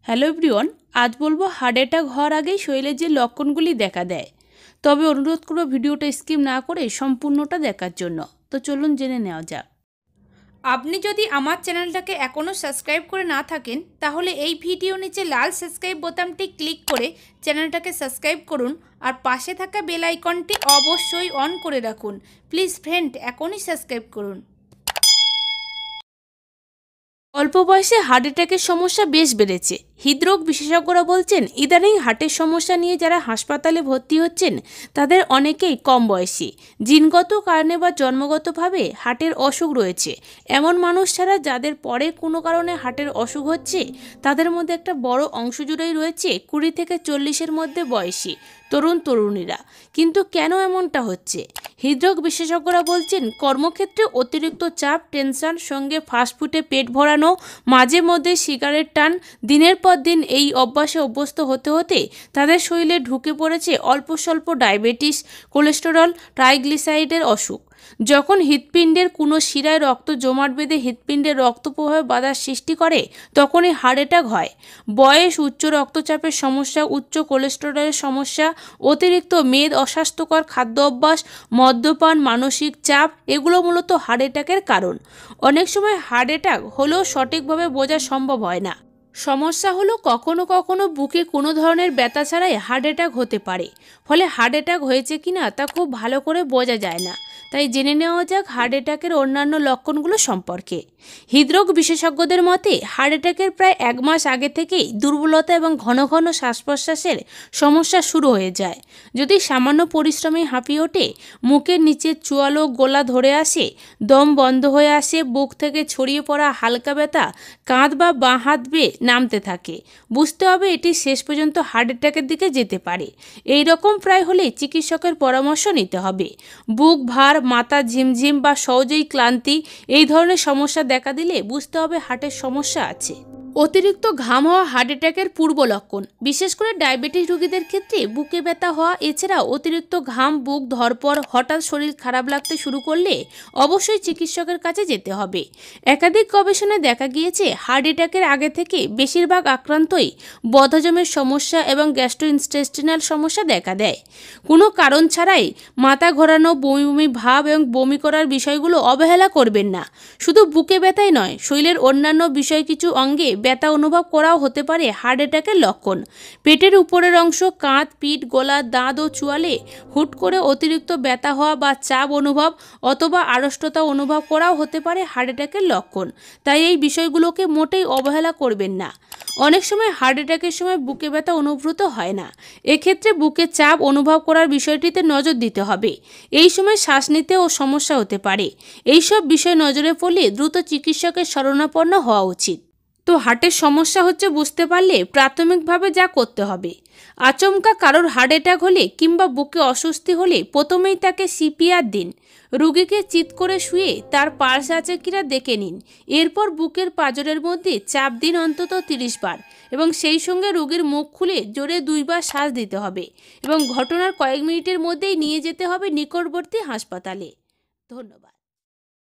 Hello everyone, আজ বলবো heart attack হওয়ার আগেই শরীরে যে লক্ষণগুলি দেখা দেয়। তবে অনুরোধ করব ভিডিওটা স্কিপ না করে সম্পূর্ণটা দেখার জন্য। তো চলুন জেনে নেওয়া যাক। আপনি যদি আমার চ্যানেলটাকে এখনও সাবস্ক্রাইব করে না থাকেন তাহলে এই ভিডিও নিচে লাল সাবস্ক্রাইব বোতামটি ক্লিক করে চ্যানেলটাকে সাবস্ক্রাইব করুন আর পাশে থাকা বেল আইকনটি অবশ্যই অন করে রাখুন। প্লিজ ফ্রেন্ড, এখনই সাবস্ক্রাইব করুন। অল্প বয়সে হার্ট অ্যাটাকের সমস্যা বেশ বেড়েছে। হৃদরোগ বিশেষজ্ঞরা বলছেন ইদানিং হার্টের সমস্যা নিয়ে যারা হাসপাতালে ভর্তি হচ্ছেন তাদের অনেকেই কম বয়সী, জিনগত কারণে বা জন্মগতভাবে হার্টের অসুখ রয়েছে এমন মানুষ ছাড়া যাদের পরে কোনো কারণে হার্টের অসুখ হচ্ছে তাদের মধ্যে একটা বড় অংশ জুড়েই রয়েছে 20 থেকে 40-এর মধ্যে বয়সী তরুণ তরুণীরা। কিন্তু কেন এমনটা হচ্ছে? হৃদরোগ বিশেষজ্ঞরা বলছেন কর্মক্ষেত্রে অতিরিক্ত চাপ, টেনশন, সঙ্গে ফাস্টফুডে পেট ভরানো, মাঝে মধ্যে সিগারেট টান, দিনের পর দিন এই অভ্যাসে অভ্যস্ত হতে হতে তাদের শরীরে ঢুকে পড়েছে অল্প স্বল্প ডায়াবেটিস, কোলেস্টেরল, ট্রাইগ্লিসারাইডের অসুখ। যখন হৃৎপিণ্ডের কোনো শিরায় রক্ত জমাট বেঁধে হৃৎপিণ্ডের রক্তপ্রবাহে বাধার সৃষ্টি করে তখনই হার্ট অ্যাটাক হয়। বয়স, উচ্চ রক্তচাপের সমস্যা, উচ্চ কোলেস্টেরলের সমস্যা, অতিরিক্ত মেদ, অস্বাস্থ্যকর খাদ্য অভ্যাস, মদ্যপান, মানসিক চাপ এগুলো মূলত হার্ট অ্যাটাকের কারণ। অনেক সময় হার্ট অ্যাটাক হলেও সঠিকভাবে বোঝা সম্ভব হয় না। সমস্যা হলো কখনো কখনো বুকে কোনো ধরনের ব্যথা ছাড়াই হার্ট অ্যাটাক হতে পারে, ফলে হার্ট অ্যাটাক হয়েছে কিনা তা খুব ভালো করে বোঝা যায় না। তাই জেনে নেওয়া যাক হার্ট অ্যাটাকের অন্যান্য লক্ষণগুলো সম্পর্কে। হৃদরোগ বিশেষজ্ঞদের মতে হার্ট অ্যাটাকের প্রায় 1 মাস আগে থেকেই দুর্বলতা এবং ঘন ঘন শ্বাস প্রশ্বাসের সমস্যা শুরু হয়ে যায়। যদি সামান্য পরিশ্রমে হাঁপিয়ে ওঠে, মুখের নিচে চোয়ালো গলা ধরে আসে, দম বন্ধ হয়ে আসে, বুক থেকে ছড়িয়ে পড়া হালকা ব্যথা কাঁধ বা বাঁ হাত বেয়ে নামতে থাকে, বুঝতে হবে এটি শেষ পর্যন্ত হার্ট অ্যাটাকের দিকে যেতে পারে। এই রকম প্রায় হলে চিকিৎসকের পরামর্শ নিতে হবে। বুক ভার, মাথা ঝিমঝিম বা সহজেই ক্লান্তি এই ধরনের সমস্যা দেখা দিলে বুঝতে হবে হার্টের সমস্যা আছে। অতিরিক্ত ঘাম হওয়া হার্ট অ্যাটাকের পূর্ব লক্ষণ। বিশেষ করে ডায়াবেটিস রোগীদের ক্ষেত্রে বুকে ব্যথা হওয়া, এছাড়াও অতিরিক্ত ঘাম, বুক ধড়ফড়, হঠাৎ শরীর খারাপ লাগতে শুরু করলে অবশ্যই চিকিৎসকের কাছে যেতে হবে। একাধিক গবেষণায় দেখা গিয়েছে হার্ট অ্যাটাকের আগে থেকে বেশিরভাগ আক্রান্তই বদহজমের সমস্যা এবং গ্যাস্ট্রোইন্টেস্টিনাল সমস্যা দেখা দেয়। কোনো কারণ ছাড়াই মাথা ঘোরানো, বমি বমি ভাব এবং বমি করার বিষয়গুলো অবহেলা করবেন না। শুধু বুকে ব্যথাই নয়, শরীরের অন্যান্য বিষয় কিছু অঙ্গে ব্যথা অনুভব করাও হতে পারে হার্ট অ্যাটাকের লক্ষণ। পেটের উপরের অংশ, কাঁধ, পিঠ, গলা, দাঁত ও চোয়ালে হুট করে অতিরিক্ত ব্যথা হওয়া বা চাপ অনুভব অথবা আড়ষ্টতা অনুভব করাও হতে পারে হার্ট অ্যাটাকের লক্ষণ। তাই এই বিষয়গুলোকে মোটেই অবহেলা করবেন না। অনেক সময় হার্ট অ্যাটাকের সময় বুকে ব্যথা অনুভূত হয় না। এক্ষেত্রে বুকে চাপ অনুভব করার বিষয়টিতে নজর দিতে হবে। এই সময় শ্বাস নিতেও সমস্যা হতে পারে। এইসব বিষয় নজরে পড়লে দ্রুত চিকিৎসকের শরণাপন্ন হওয়া উচিত। তো হার্টের সমস্যা হচ্ছে বুঝতে পারলে প্রাথমিকভাবে যা করতে হবে, আচমকা কারোর হার্ট অ্যাটাক হলে কিংবা বুকে অস্বস্তি হলে প্রথমেই তাকে সিপিআর দিন। রোগীকে চিৎ করে শুয়ে তার পালস আছে কিনা দেখে নিন। এরপর বুকের পাঁজরের মধ্যে চাপ দিন অন্তত 30 বার এবং সেই সঙ্গে রোগীর মুখ খুলে জোরে 2 বার শ্বাস দিতে হবে এবং ঘটনার কয়েক মিনিটের মধ্যেই নিয়ে যেতে হবে নিকটবর্তী হাসপাতালে। ধন্যবাদ।